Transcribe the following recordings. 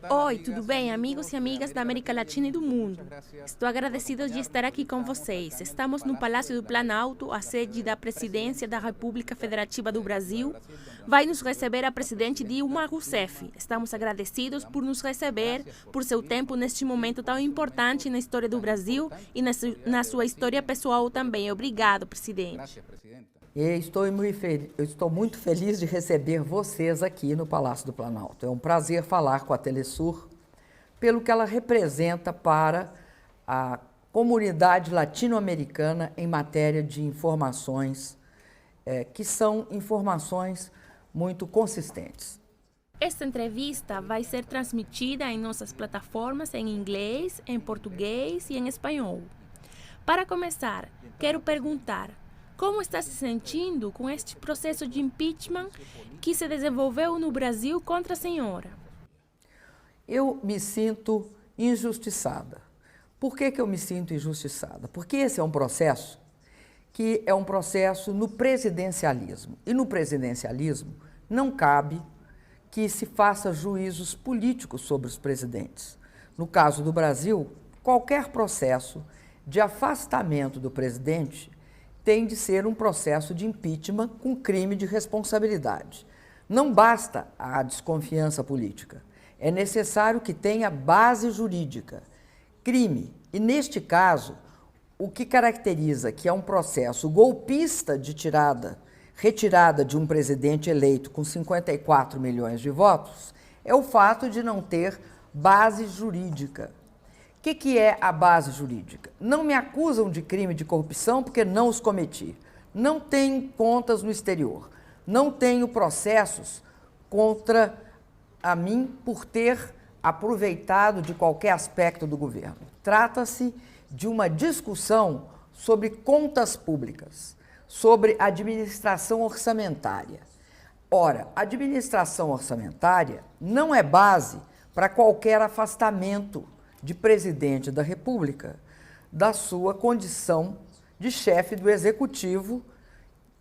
Oi, tudo bem, amigos e amigas da América Latina e do mundo? Estou agradecido de estar aqui com vocês. Estamos no Palácio do Planalto, a sede da Presidência da República Federativa do Brasil. Vai nos receber a presidente Dilma Rousseff. Estamos agradecidos por nos receber, por seu tempo neste momento tão importante na história do Brasil e na sua história pessoal também. Obrigado, presidente. Eu estou muito feliz de receber vocês aqui no Palácio do Planalto. É um prazer falar com a Telesur pelo que ela representa para a comunidade latino-americana em matéria de informações, que são informações muito consistentes. Esta entrevista vai ser transmitida em nossas plataformas em inglês, em português e em espanhol. Para começar, quero perguntar: como está se sentindo com este processo de impeachment que se desenvolveu no Brasil contra a senhora? Eu me sinto injustiçada. Por que eu me sinto injustiçada? Porque esse é um processo que é um processo no presidencialismo. E no presidencialismo não cabe que se faça juízos políticos sobre os presidentes. No caso do Brasil, qualquer processo de afastamento do presidente tem de ser um processo de impeachment com crime de responsabilidade. Não basta a desconfiança política, é necessário que tenha base jurídica, crime. E neste caso, o que caracteriza que é um processo golpista de retirada de um presidente eleito com 54 milhões de votos, é o fato de não ter base jurídica. O que é a base jurídica? Não me acusam de crime de corrupção porque não os cometi. Não tenho contas no exterior. Não tenho processos contra a mim por ter aproveitado de qualquer aspecto do governo. Trata-se de uma discussão sobre contas públicas, sobre administração orçamentária. Ora, administração orçamentária não é base para qualquer afastamento de presidente da República da sua condição de chefe do Executivo,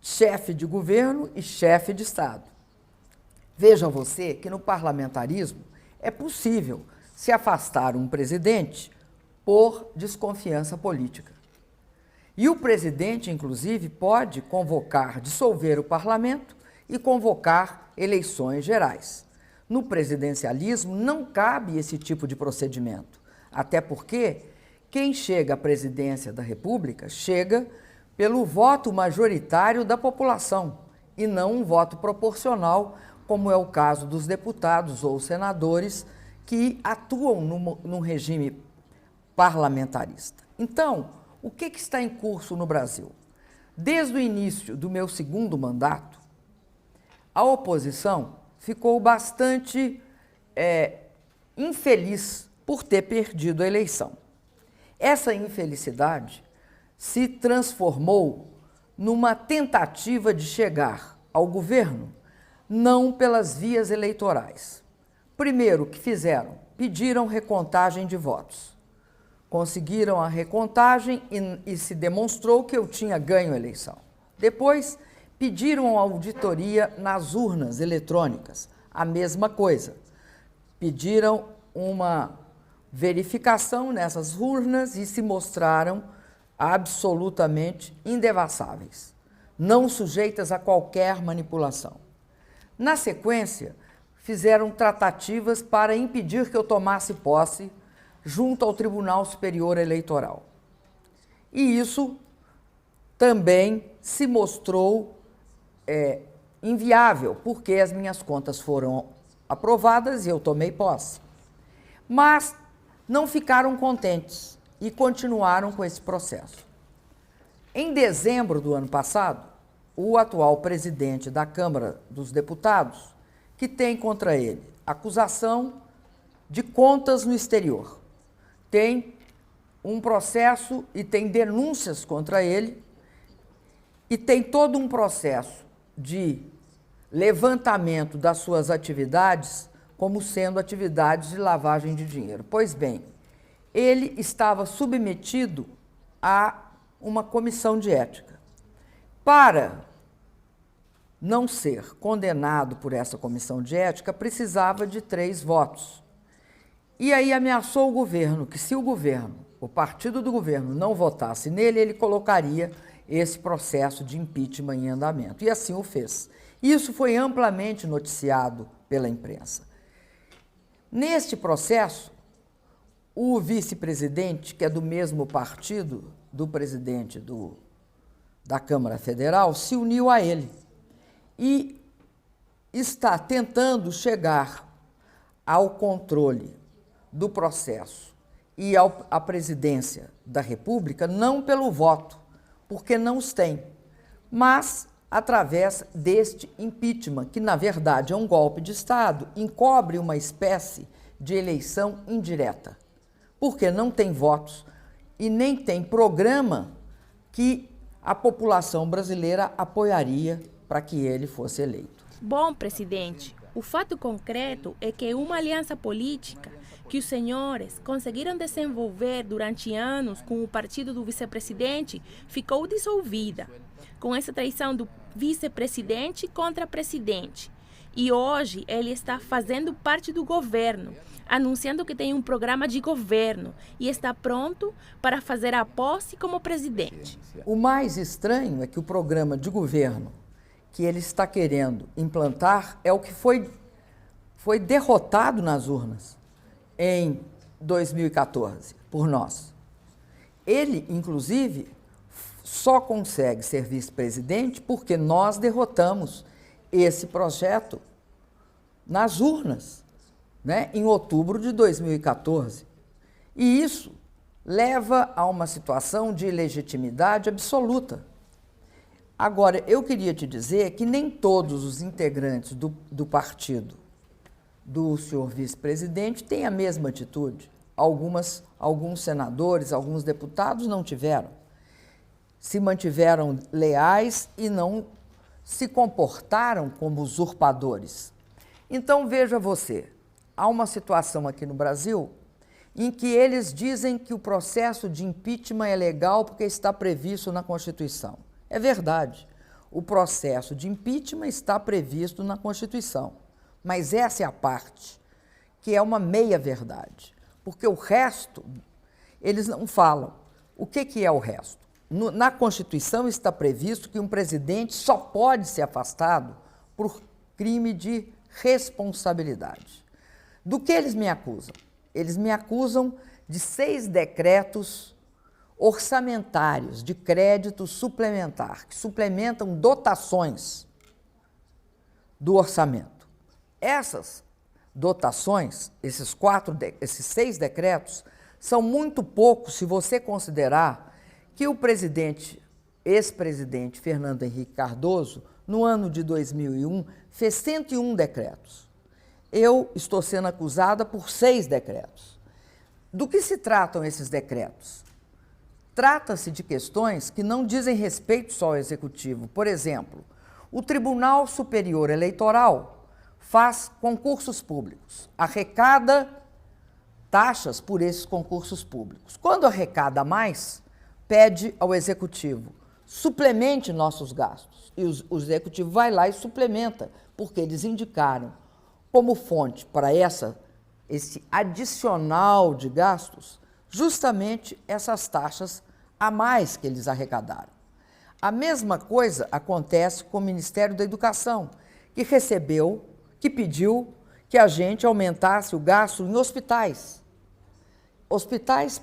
chefe de governo e chefe de Estado. Veja você que no parlamentarismo é possível se afastar um presidente por desconfiança política. E o presidente, inclusive, pode dissolver o parlamento e convocar eleições gerais. No presidencialismo não cabe esse tipo de procedimento. Até porque quem chega à presidência da República chega pelo voto majoritário da população e não um voto proporcional, como é o caso dos deputados ou senadores que atuam num regime parlamentarista. Então, o que está em curso no Brasil? Desde o início do meu segundo mandato, a oposição ficou bastante infeliz por ter perdido a eleição. Essa infelicidade se transformou numa tentativa de chegar ao governo não pelas vias eleitorais. Primeiro, o que fizeram? Pediram recontagem de votos. Conseguiram a recontagem e se demonstrou que eu tinha ganho a eleição. Depois, pediram auditoria nas urnas eletrônicas. A mesma coisa. Pediram uma verificação nessas urnas e se mostraram absolutamente indevassáveis, não sujeitas a qualquer manipulação. Na sequência, fizeram tratativas para impedir que eu tomasse posse junto ao Tribunal Superior Eleitoral. E isso também se mostrou inviável, porque as minhas contas foram aprovadas e eu tomei posse. Mas não ficaram contentes e continuaram com esse processo. Em dezembro do ano passado, o atual presidente da Câmara dos Deputados, que tem contra ele acusação de contas no exterior, tem um processo e tem denúncias contra ele e tem todo um processo de levantamento das suas atividades como sendo atividades de lavagem de dinheiro. Pois bem, ele estava submetido a uma comissão de ética. Para não ser condenado por essa comissão de ética, precisava de 3 votos. E aí ameaçou o governo, que se o governo, o partido do governo, não votasse nele, ele colocaria esse processo de impeachment em andamento. E assim o fez. Isso foi amplamente noticiado pela imprensa. Neste processo, o vice-presidente, que é do mesmo partido do presidente da Câmara Federal, se uniu a ele e está tentando chegar ao controle do processo e à presidência da República, não pelo voto, porque não os tem, mas através deste impeachment, que na verdade é um golpe de Estado, encobre uma espécie de eleição indireta, porque não tem votos e nem tem programa que a população brasileira apoiaria para que ele fosse eleito. Bom, presidente, o fato concreto é que uma aliança política que os senhores conseguiram desenvolver durante anos com o partido do vice-presidente ficou dissolvida, com essa traição do vice-presidente contra presidente. E hoje ele está fazendo parte do governo, anunciando que tem um programa de governo e está pronto para fazer a posse como presidente. O mais estranho é que o programa de governo que ele está querendo implantar é o que foi derrotado nas urnas em 2014 por nós. Ele, inclusive, só consegue ser vice-presidente porque nós derrotamos esse projeto nas urnas, né, em outubro de 2014. E isso leva a uma situação de ilegitimidade absoluta. Agora, eu queria te dizer que nem todos os integrantes do partido do senhor vice-presidente têm a mesma atitude. Alguns senadores, alguns deputados não tiveram. Se mantiveram leais e não se comportaram como usurpadores. Então, veja você, há uma situação aqui no Brasil em que eles dizem que o processo de impeachment é legal porque está previsto na Constituição. É verdade, o processo de impeachment está previsto na Constituição, mas essa é a parte que é uma meia-verdade, porque o resto, eles não falam. O que é o resto? Na Constituição está previsto que um presidente só pode ser afastado por crime de responsabilidade. Do que eles me acusam? Eles me acusam de 6 decretos orçamentários de crédito suplementar, que suplementam dotações do orçamento. Essas dotações, esses 6 decretos, são muito poucos se você considerar que o ex-presidente Fernando Henrique Cardoso, no ano de 2001, fez 101 decretos. Eu estou sendo acusada por 6 decretos. Do que se tratam esses decretos? Trata-se de questões que não dizem respeito só ao Executivo. Por exemplo, o Tribunal Superior Eleitoral faz concursos públicos, arrecada taxas por esses concursos públicos. Quando arrecada mais, pede ao Executivo, suplemente nossos gastos. E o Executivo vai lá e suplementa, porque eles indicaram como fonte para esse adicional de gastos justamente essas taxas a mais que eles arrecadaram. A mesma coisa acontece com o Ministério da Educação, que pediu que a gente aumentasse o gasto em hospitais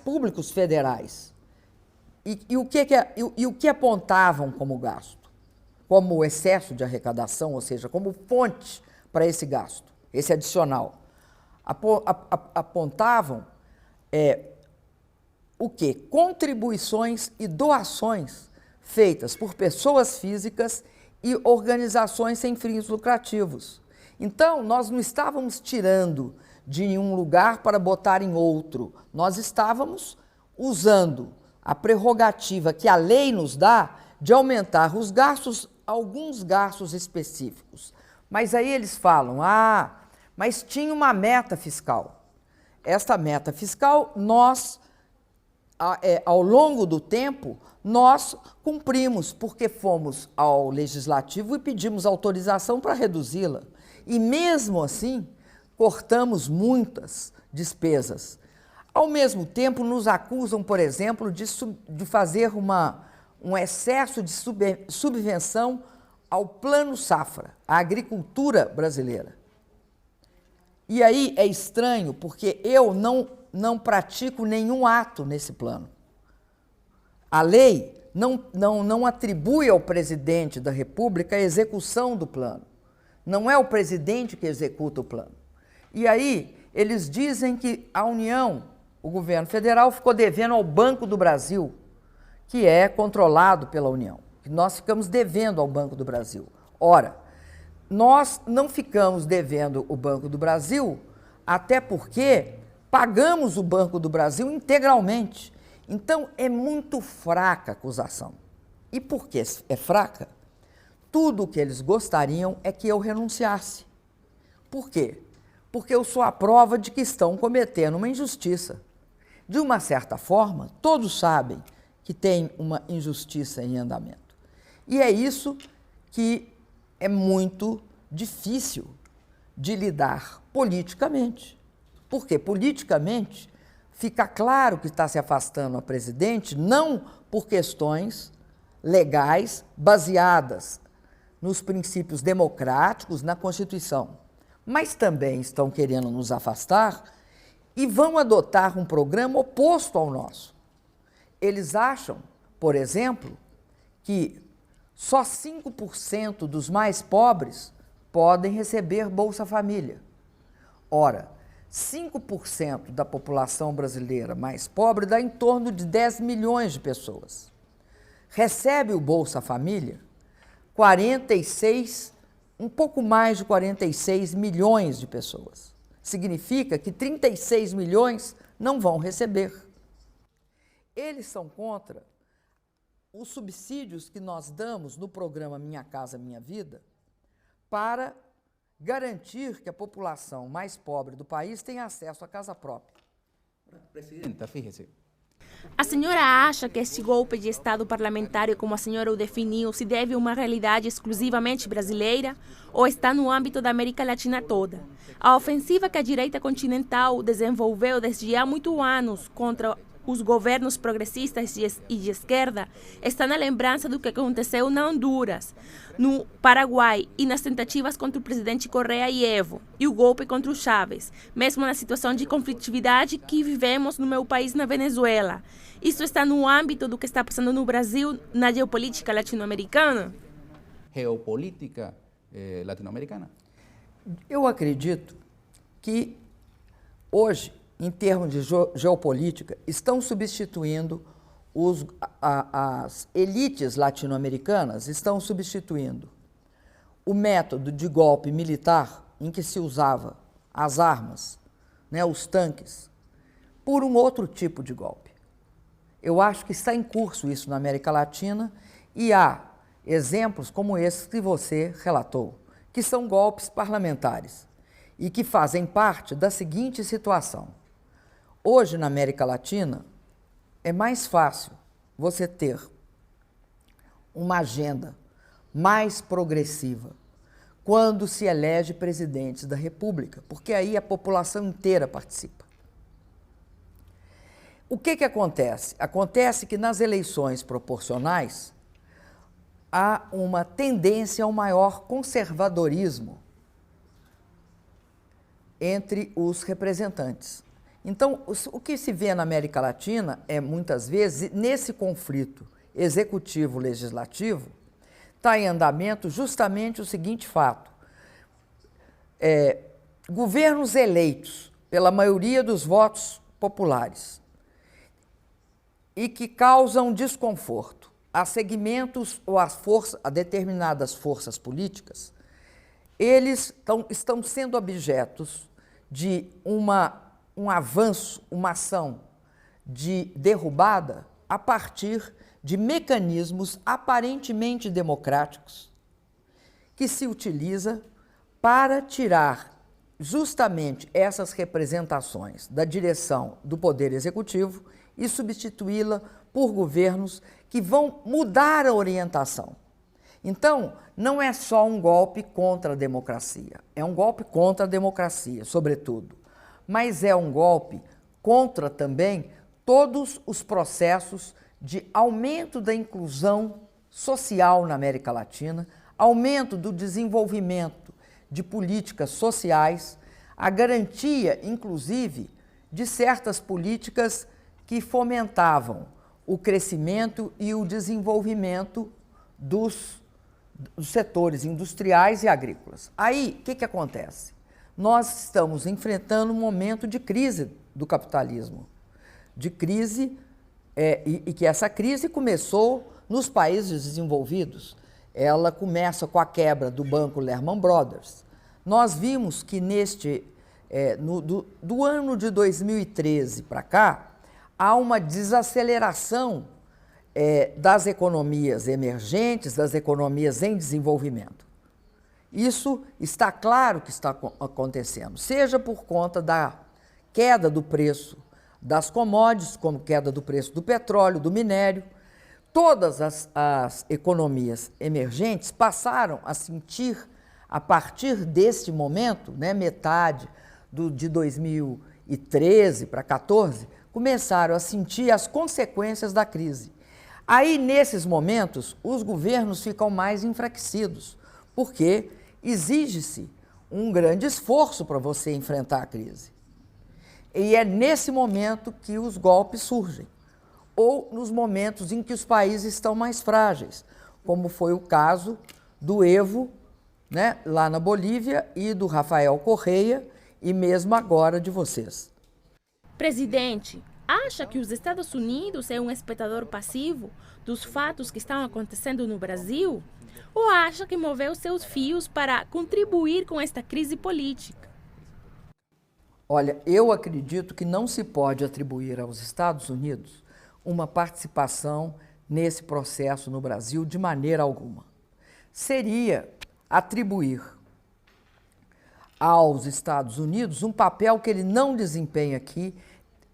públicos federais. E o que apontavam como gasto? Como excesso de arrecadação, ou seja, como fonte para esse gasto, esse adicional. Apontavam o quê? Contribuições e doações feitas por pessoas físicas e organizações sem fins lucrativos. Então, nós não estávamos tirando de um lugar para botar em outro, nós estávamos usando a prerrogativa que a lei nos dá de aumentar os gastos, alguns gastos específicos. Mas aí eles falam, mas tinha uma meta fiscal. Esta meta fiscal, nós, ao longo do tempo, nós cumprimos, porque fomos ao Legislativo e pedimos autorização para reduzi-la. E mesmo assim, cortamos muitas despesas. Ao mesmo tempo, nos acusam, por exemplo, de fazer um excesso de subvenção ao Plano Safra, à agricultura brasileira. E aí é estranho, porque eu não pratico nenhum ato nesse plano. A lei não atribui ao presidente da República a execução do plano. Não é o presidente que executa o plano. E aí eles dizem que a União, o governo federal, ficou devendo ao Banco do Brasil, que é controlado pela União. Que nós ficamos devendo ao Banco do Brasil. Ora, nós não ficamos devendo o Banco do Brasil, até porque pagamos o Banco do Brasil integralmente. Então, é muito fraca a acusação. E por que é fraca? Tudo o que eles gostariam é que eu renunciasse. Por quê? Porque eu sou a prova de que estão cometendo uma injustiça. De uma certa forma, todos sabem que tem uma injustiça em andamento. E é isso que é muito difícil de lidar politicamente. Porque politicamente fica claro que está se afastando a presidente não por questões legais baseadas nos princípios democráticos, na Constituição, mas também estão querendo nos afastar e vão adotar um programa oposto ao nosso. Eles acham, por exemplo, que só 5% dos mais pobres podem receber Bolsa Família. Ora, 5% da população brasileira mais pobre dá em torno de 10 milhões de pessoas. Recebe o Bolsa Família um pouco mais de 46 milhões de pessoas. Significa que 36 milhões não vão receber. Eles são contra os subsídios que nós damos no programa Minha Casa Minha Vida para garantir que a população mais pobre do país tenha acesso à casa própria. Presidenta, fíjese. A senhora acha que este golpe de Estado parlamentar, como a senhora o definiu, se deve a uma realidade exclusivamente brasileira ou está no âmbito da América Latina toda? A ofensiva que a direita continental desenvolveu desde há muitos anos contra os governos progressistas e de esquerda está na lembrança do que aconteceu na Honduras, no Paraguai e nas tentativas contra o presidente Correa e Evo, e o golpe contra o Chávez, mesmo na situação de conflitividade que vivemos no meu país, na Venezuela. Isso está no âmbito do que está passando no Brasil, na geopolítica latino-americana? Geopolítica latino-americana. Eu acredito que hoje, em termos de geopolítica, estão substituindo as elites latino-americanas, estão substituindo o método de golpe militar em que se usava as armas, os tanques, por um outro tipo de golpe. Eu acho que está em curso isso na América Latina e há exemplos como esse que você relatou, que são golpes parlamentares e que fazem parte da seguinte situação. Hoje, na América Latina, é mais fácil você ter uma agenda mais progressiva quando se elege presidente da República, porque aí a população inteira participa. O que acontece? Acontece que nas eleições proporcionais há uma tendência ao maior conservadorismo entre os representantes. Então, o que se vê na América Latina é, muitas vezes, nesse conflito executivo-legislativo, está em andamento justamente o seguinte fato. Governos eleitos pela maioria dos votos populares e que causam desconforto a segmentos ou a determinadas forças políticas, eles estão sendo objetos de um avanço, uma ação de derrubada a partir de mecanismos aparentemente democráticos que se utiliza para tirar justamente essas representações da direção do Poder Executivo e substituí-la por governos que vão mudar a orientação. Então, não é só um golpe contra a democracia, é um golpe contra a democracia, sobretudo, mas é um golpe contra também todos os processos de aumento da inclusão social na América Latina, aumento do desenvolvimento de políticas sociais, a garantia, inclusive, de certas políticas que fomentavam o crescimento e o desenvolvimento dos setores industriais e agrícolas. Aí, o que acontece? Nós estamos enfrentando um momento de crise do capitalismo, de crise, e que essa crise começou nos países desenvolvidos. Ela começa com a quebra do banco Lehman Brothers. Nós vimos que do ano de 2013 para cá, há uma desaceleração das economias emergentes, das economias em desenvolvimento. Isso está claro que está acontecendo, seja por conta da queda do preço das commodities, como queda do preço do petróleo, do minério. Todas as economias emergentes passaram a sentir, a partir deste momento, né, metade de 2013 para 2014, começaram a sentir as consequências da crise. Aí, nesses momentos, os governos ficam mais enfraquecidos, porque exige-se um grande esforço para você enfrentar a crise. E é nesse momento que os golpes surgem, ou nos momentos em que os países estão mais frágeis, como foi o caso do Evo, né, lá na Bolívia, e do Rafael Correa, e mesmo agora de vocês. Presidente, acha que os Estados Unidos é um espectador passivo dos fatos que estão acontecendo no Brasil? Ou acha que moveu seus fios para contribuir com esta crise política? Olha, eu acredito que não se pode atribuir aos Estados Unidos uma participação nesse processo no Brasil de maneira alguma. Seria atribuir aos Estados Unidos um papel que ele não desempenha aqui,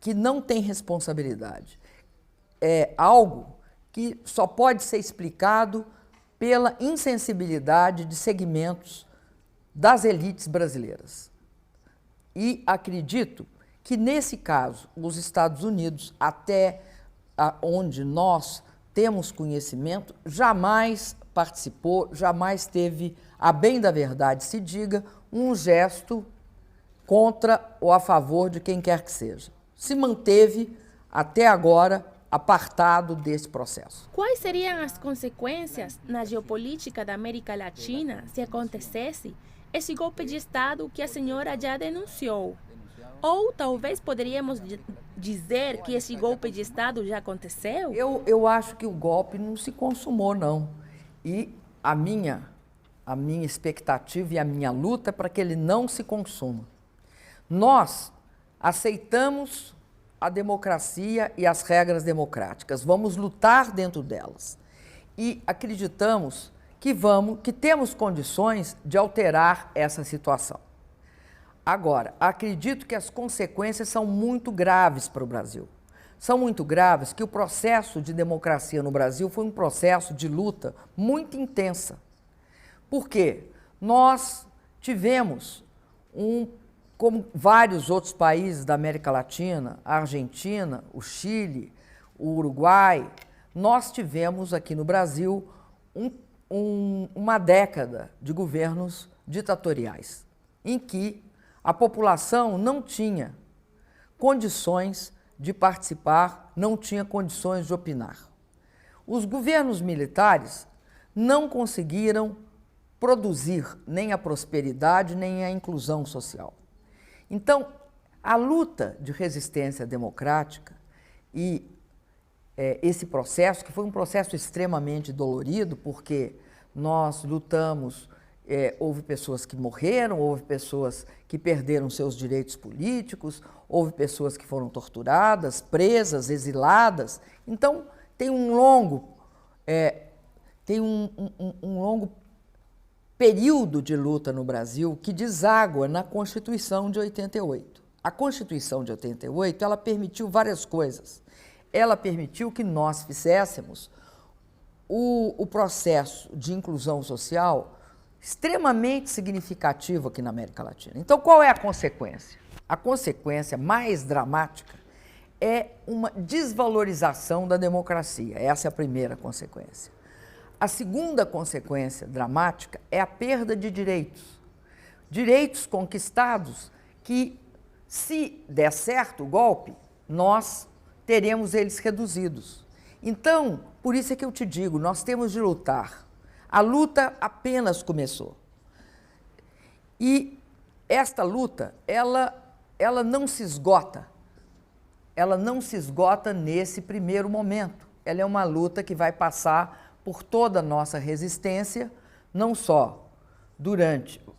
que não tem responsabilidade. É algo que só pode ser explicado pela insensibilidade de segmentos das elites brasileiras. E acredito que, nesse caso, os Estados Unidos, até onde nós temos conhecimento, jamais participou, jamais teve, a bem da verdade se diga, um gesto contra ou a favor de quem quer que seja. Se manteve, até agora, apartado desse processo. Quais seriam as consequências na geopolítica da América Latina se acontecesse esse golpe de Estado que a senhora já denunciou? Ou talvez poderíamos dizer que esse golpe de Estado já aconteceu? Eu acho que o golpe não se consumou, não. E a minha expectativa e a minha luta é para que ele não se consuma. Nós aceitamos a democracia e as regras democráticas, vamos lutar dentro delas. E acreditamos que temos condições de alterar essa situação. Agora, acredito que as consequências são muito graves para o Brasil. São muito graves que o processo de democracia no Brasil foi um processo de luta muito intensa. Por quê? Nós tivemos, como vários outros países da América Latina, a Argentina, o Chile, o Uruguai, nós tivemos aqui no Brasil uma década de governos ditatoriais, em que a população não tinha condições de participar, não tinha condições de opinar. Os governos militares não conseguiram produzir nem a prosperidade, nem a inclusão social. Então, a luta de resistência democrática e esse processo, que foi um processo extremamente dolorido, porque nós lutamos, houve pessoas que morreram, houve pessoas que perderam seus direitos políticos, houve pessoas que foram torturadas, presas, exiladas. Então, tem um longo período de luta no Brasil que deságua na Constituição de 88. A Constituição de 88, ela permitiu várias coisas. Ela permitiu que nós fizéssemos o processo de inclusão social extremamente significativo aqui na América Latina. Então, qual é a consequência? A consequência mais dramática é uma desvalorização da democracia. Essa é a primeira consequência. A segunda consequência dramática é a perda de direitos. Direitos conquistados que, se der certo o golpe, nós teremos eles reduzidos. Então, por isso é que eu te digo, nós temos de lutar. A luta apenas começou. E esta luta, ela não se esgota. Ela não se esgota nesse primeiro momento. Ela é uma luta que vai passar por toda a nossa resistência, não só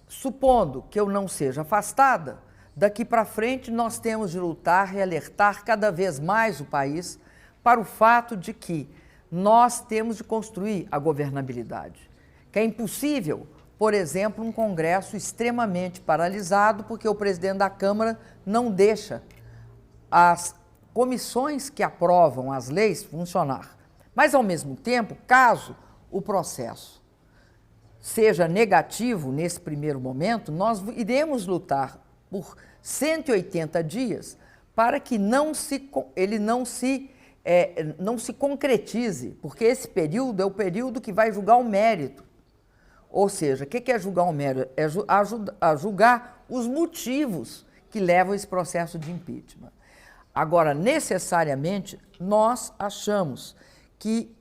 supondo que eu não seja afastada, daqui para frente nós temos de lutar e alertar cada vez mais o país para o fato de que nós temos de construir a governabilidade. Que é impossível, por exemplo, um Congresso extremamente paralisado, porque o presidente da Câmara não deixa as comissões que aprovam as leis funcionar. Mas, ao mesmo tempo, caso o processo seja negativo nesse primeiro momento, nós iremos lutar por 180 dias para que ele não se concretize, porque esse período é o período que vai julgar o mérito. Ou seja, o que é julgar o mérito? É julgar os motivos que levam a esse processo de impeachment. Agora, necessariamente, nós achamos que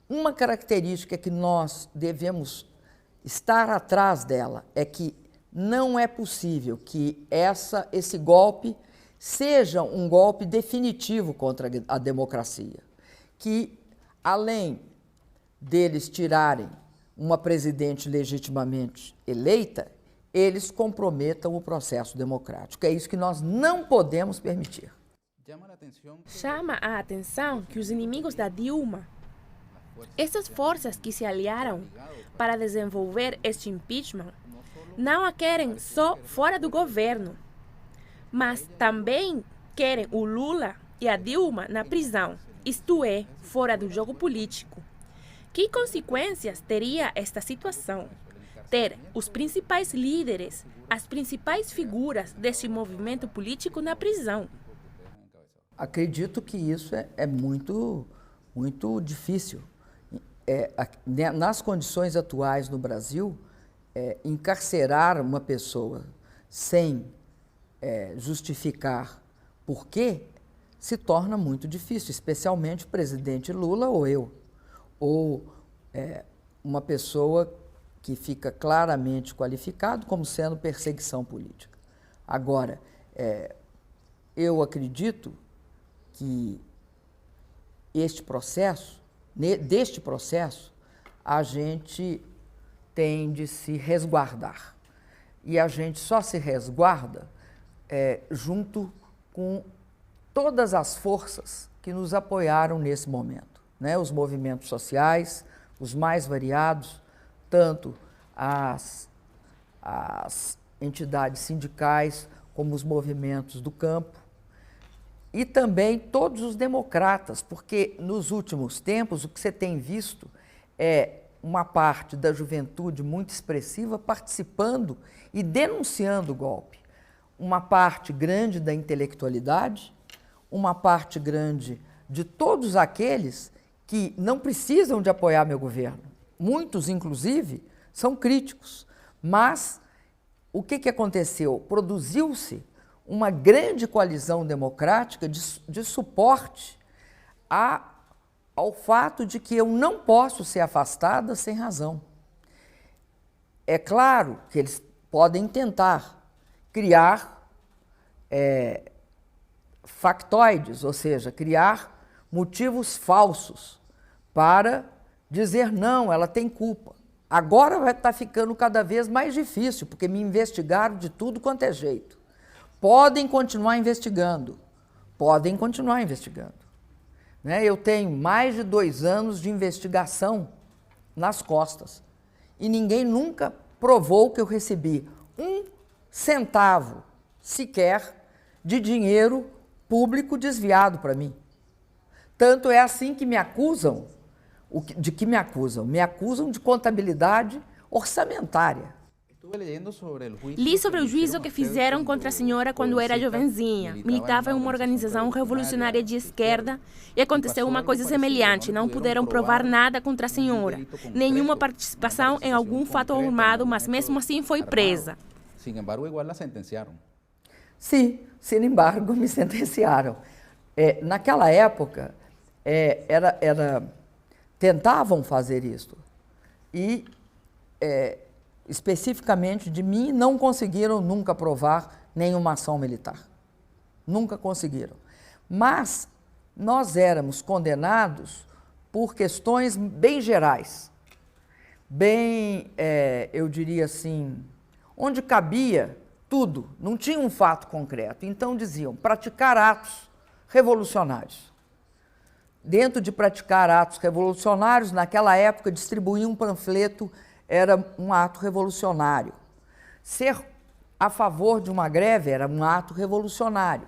uma característica que nós devemos estar atrás dela é que não é possível que esse golpe seja um golpe definitivo contra a democracia, que, além deles tirarem uma presidente legitimamente eleita, eles comprometam o processo democrático. É isso que nós não podemos permitir. Chama a atenção que os inimigos da Dilma, essas forças que se aliaram para desenvolver este impeachment, não a querem só fora do governo, mas também querem o Lula e a Dilma na prisão, isto é, fora do jogo político. Que consequências teria esta situação? Ter os principais líderes, as principais figuras deste movimento político na prisão. Acredito que isso é muito, muito difícil. Nas condições atuais no Brasil, encarcerar uma pessoa sem justificar por quê se torna muito difícil, especialmente o presidente Lula ou eu, ou uma pessoa que fica claramente qualificado como sendo perseguição política. Agora, eu acredito que deste processo, a gente tem de se resguardar. E a gente só se resguarda junto com todas as forças que nos apoiaram nesse momento, né? Os movimentos sociais, os mais variados, tanto as entidades sindicais como os movimentos do campo, e também todos os democratas, porque nos últimos tempos o que você tem visto é uma parte da juventude muito expressiva participando e denunciando o golpe. Uma parte grande da intelectualidade, uma parte grande de todos aqueles que não precisam de apoiar meu governo. Muitos, inclusive, são críticos. Mas o que aconteceu? Produziu-se uma grande coalizão democrática de suporte ao fato de que eu não posso ser afastada sem razão. É claro que eles podem tentar criar factoides, ou seja, criar motivos falsos para dizer não, ela tem culpa. Agora vai estar ficando cada vez mais difícil, porque me investigaram de tudo quanto é jeito. Podem continuar investigando, né? Eu tenho mais de 2 anos de investigação nas costas e ninguém nunca provou que eu recebi 1 centavo sequer de dinheiro público desviado para mim. Tanto é assim que me acusam De que me acusam? Me acusam de contabilidade orçamentária. Li sobre o juízo que fizeram contra a senhora quando era jovenzinha. Militava em uma organização revolucionária de esquerda e aconteceu uma coisa semelhante. Não puderam provar nada contra a senhora. Nenhuma participação em algum fato armado, mas mesmo assim foi presa. Sin embargo, igual la sentenciaron. Sim, sin embargo, me sentenciaram. Naquela época, tentavam fazer isso. E, especificamente de mim, não conseguiram nunca provar nenhuma ação militar. Nunca conseguiram. Mas nós éramos condenados por questões bem gerais. Bem, eu diria assim, onde cabia tudo, não tinha um fato concreto. Então diziam, praticar atos revolucionários. Dentro de praticar atos revolucionários, naquela época, distribuir um panfleto era um ato revolucionário. Ser a favor de uma greve era um ato revolucionário.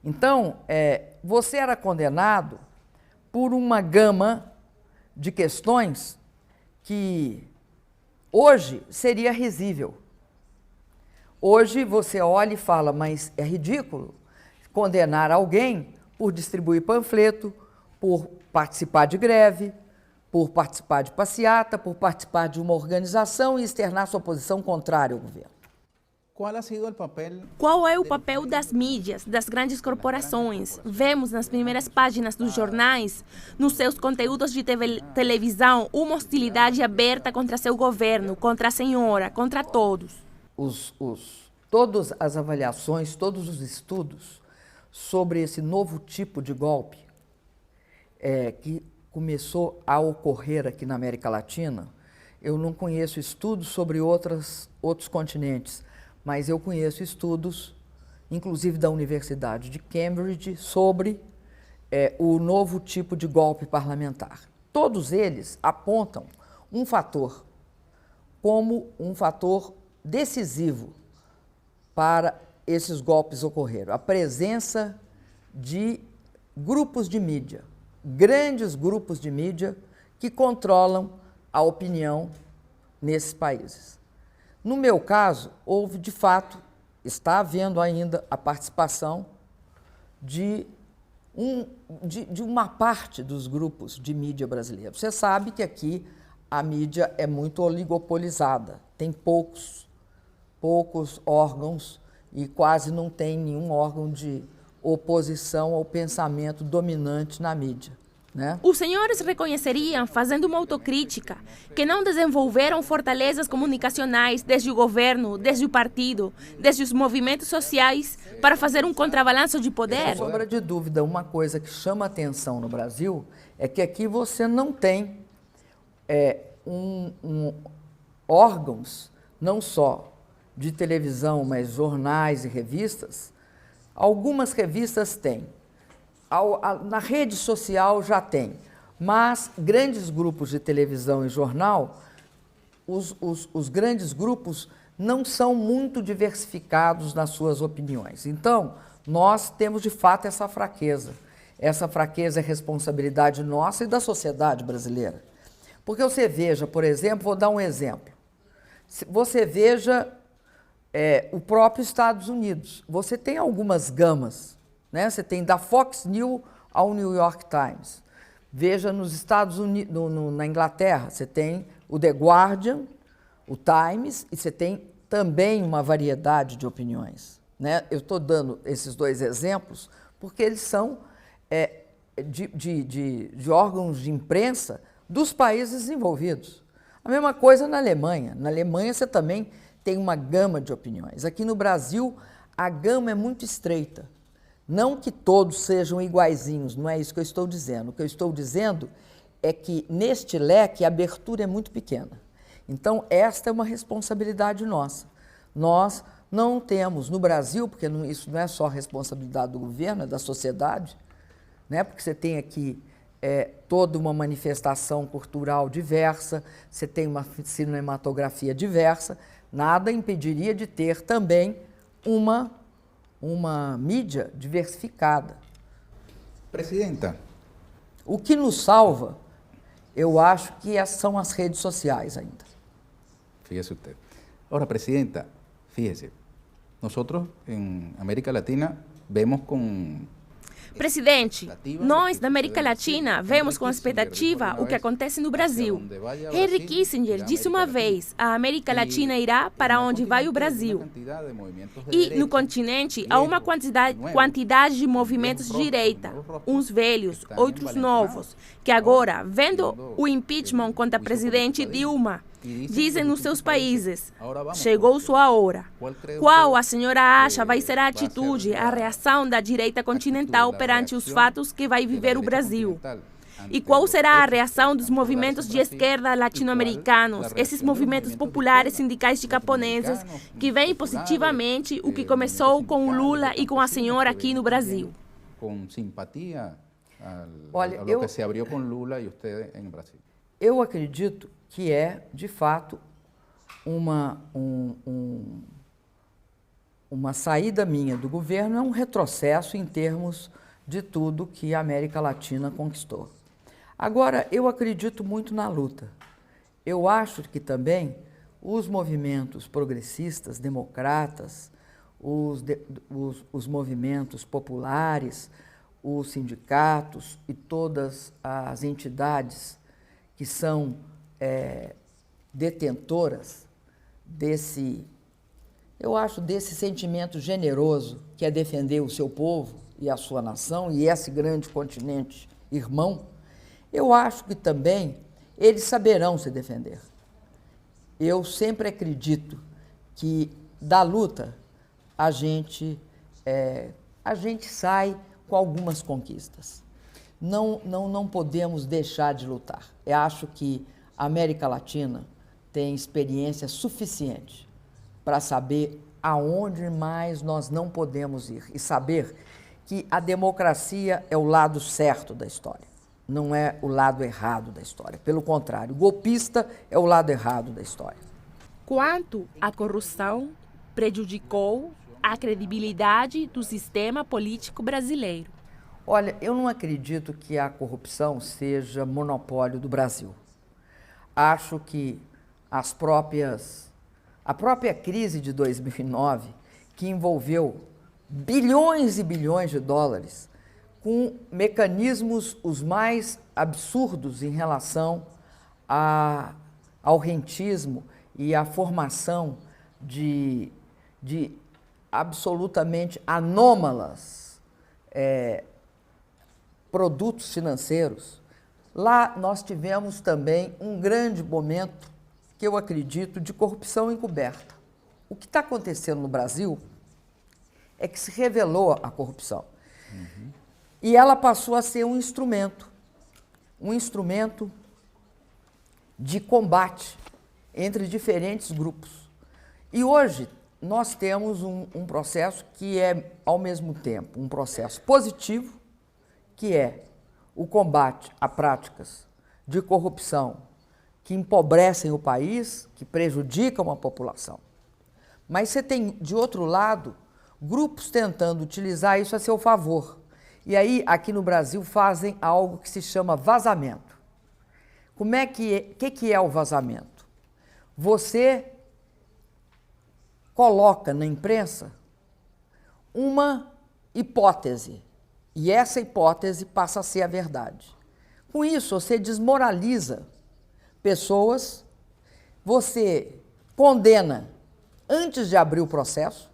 Então, você era condenado por uma gama de questões que hoje seria risível. Hoje você olha e fala, mas é ridículo condenar alguém por distribuir panfleto, por participar de greve, por participar de passeata, por participar de uma organização e externar sua posição contrária ao governo. Qual é o papel das mídias, das grandes corporações? Vemos nas primeiras páginas dos jornais, nos seus conteúdos de televisão, uma hostilidade aberta contra seu governo, contra a senhora, contra todos. Todas as avaliações, todos os estudos sobre esse novo tipo de golpe que começou a ocorrer aqui na América Latina, eu não conheço estudos sobre outros continentes, mas eu conheço estudos, inclusive da Universidade de Cambridge, sobre o novo tipo de golpe parlamentar. Todos eles apontam um fator como um fator decisivo para esses golpes ocorreram. A presença de grupos de mídia, grandes grupos de mídia que controlam a opinião nesses países. No meu caso, houve de fato, está havendo ainda a participação de uma parte dos grupos de mídia brasileira. Você sabe que aqui a mídia é muito oligopolizada, tem poucos órgãos e quase não tem nenhum órgão de oposição ao pensamento dominante na mídia, né? Os senhores reconheceriam, fazendo uma autocrítica, que não desenvolveram fortalezas comunicacionais desde o governo, desde o partido, desde os movimentos sociais, para fazer um contrabalanço de poder? Sem sombra de dúvida, uma coisa que chama atenção no Brasil é que aqui você não tem órgãos, não só de televisão, mas jornais e revistas. Algumas revistas têm, na rede social já tem, mas grandes grupos de televisão e jornal, os grandes grupos não são muito diversificados nas suas opiniões. Então, nós temos de fato essa fraqueza. Essa fraqueza é responsabilidade nossa e da sociedade brasileira. Porque você veja, por exemplo, vou dar um exemplo. Você veja o próprio Estados Unidos. Você tem algumas gamas, né? Você tem da Fox News ao New York Times. Veja nos Estados Unidos, na Inglaterra, você tem o The Guardian, o Times, e você tem também uma variedade de opiniões, né? Eu estou dando esses dois exemplos porque eles são de órgãos de imprensa dos países desenvolvidos. A mesma coisa na Alemanha. Na Alemanha você também tem uma gama de opiniões. Aqui no Brasil, a gama é muito estreita. Não que todos sejam iguaizinhos, não é isso que eu estou dizendo. O que eu estou dizendo é que, neste leque, a abertura é muito pequena. Então, esta é uma responsabilidade nossa. Nós não temos, no Brasil, porque isso não é só responsabilidade do governo, é da sociedade, né? Porque você tem aqui toda uma manifestação cultural diversa, você tem uma cinematografia diversa, nada impediria de ter também uma mídia diversificada. Presidenta. O que nos salva, Eu acho que são as redes sociais ainda. Fíjese usted. Ahora, Presidenta, fíjese, nosotros en América Latina vemos con... Presidente, nós da América Latina vemos com expectativa o que acontece no Brasil. Henry Kissinger disse uma vez, a América Latina irá para onde vai o Brasil. E no continente há uma quantidade de movimentos de direita, uns velhos, outros novos, que agora, vendo o impeachment contra a presidente Dilma, dizem nos seus países, chegou sua hora. Qual a senhora acha vai ser a atitude, a reação da direita continental perante os fatos que vai viver o Brasil? E qual será a reação dos movimentos de esquerda latino-americanos, esses movimentos populares sindicais de camponeses, que veem positivamente o que começou com o Lula e com a senhora aqui no Brasil? Com simpatia Olha, que se abriu com Lula e você em Brasil. Eu acredito que é, de fato, uma saída minha do governo, é um retrocesso em termos de tudo que a América Latina conquistou. Agora, eu acredito muito na luta. Eu acho que também os movimentos progressistas, democratas, os movimentos populares, os sindicatos e todas as entidades que são detentoras desse sentimento generoso que é defender o seu povo e a sua nação e esse grande continente irmão, eu acho que também eles saberão se defender. Eu sempre acredito que da luta a gente sai com algumas conquistas. Não podemos deixar de lutar. Eu acho que a América Latina tem experiência suficiente para saber aonde mais nós não podemos ir e saber que a democracia é o lado certo da história, não é o lado errado da história. Pelo contrário, o golpista é o lado errado da história. Quanto a corrupção prejudicou a credibilidade do sistema político brasileiro? Olha, eu não acredito que a corrupção seja monopólio do Brasil. Acho que a própria crise de 2009, que envolveu bilhões e bilhões de dólares, com mecanismos os mais absurdos em relação ao rentismo e à formação de absolutamente anômalas produtos financeiros. Lá nós tivemos também um grande momento, que eu acredito, de corrupção encoberta. O que está acontecendo no Brasil é que se revelou a corrupção. E ela passou a ser um instrumento de combate entre diferentes grupos. E hoje nós temos um processo que é, ao mesmo tempo, um processo positivo, que é o combate a práticas de corrupção que empobrecem o país, que prejudicam a população. Mas você tem, de outro lado, grupos tentando utilizar isso a seu favor. E aí, aqui no Brasil, fazem algo que se chama vazamento. Que é o vazamento? Você coloca na imprensa uma hipótese, e essa hipótese passa a ser a verdade. Com isso, você desmoraliza pessoas, você condena antes de abrir o processo,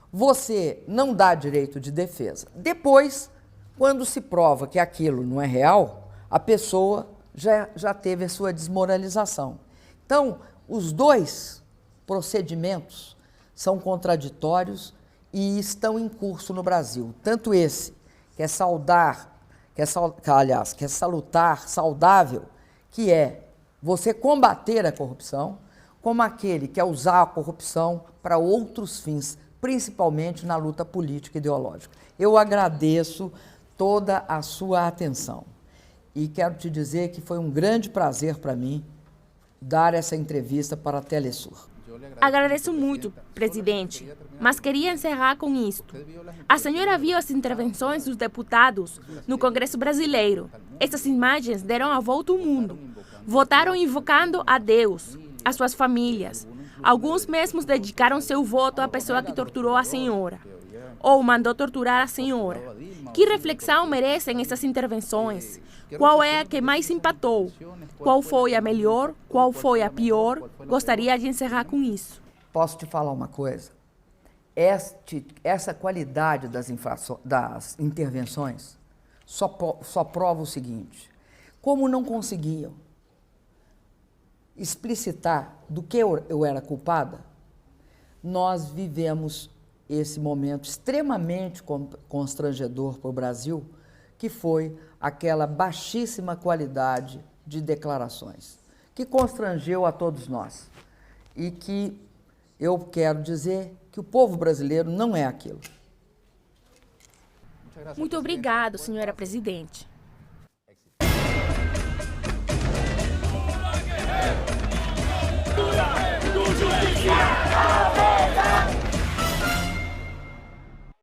você não dá direito de defesa. Depois, quando se prova que aquilo não é real, a pessoa já teve a sua desmoralização. Então, os dois procedimentos são contraditórios e estão em curso no Brasil. Tanto esse, que é salutar, saudável, que é você combater a corrupção, como aquele que é usar a corrupção para outros fins, principalmente na luta política e ideológica. Eu agradeço toda a sua atenção e quero te dizer que foi um grande prazer para mim dar essa entrevista para a Telesur. Agradeço muito, presidente, mas queria encerrar com isto. A senhora viu as intervenções dos deputados no Congresso Brasileiro. Essas imagens deram a volta ao mundo. Votaram invocando a Deus, as suas famílias. Alguns mesmos dedicaram seu voto à pessoa que torturou a senhora, ou mandou torturar a senhora. Que reflexão merecem essas intervenções? Qual é a que mais impactou? Qual foi a melhor? Qual foi a pior? Gostaria de encerrar com isso. Posso te falar uma coisa? Essa qualidade das intervenções só prova o seguinte: como não conseguiam explicitar do que eu era culpada, nós vivemos esse momento extremamente constrangedor para o Brasil, que foi aquela baixíssima qualidade de declarações, que constrangeu a todos nós. E que eu quero dizer que o povo brasileiro não é aquilo. Muito obrigado, senhora presidente.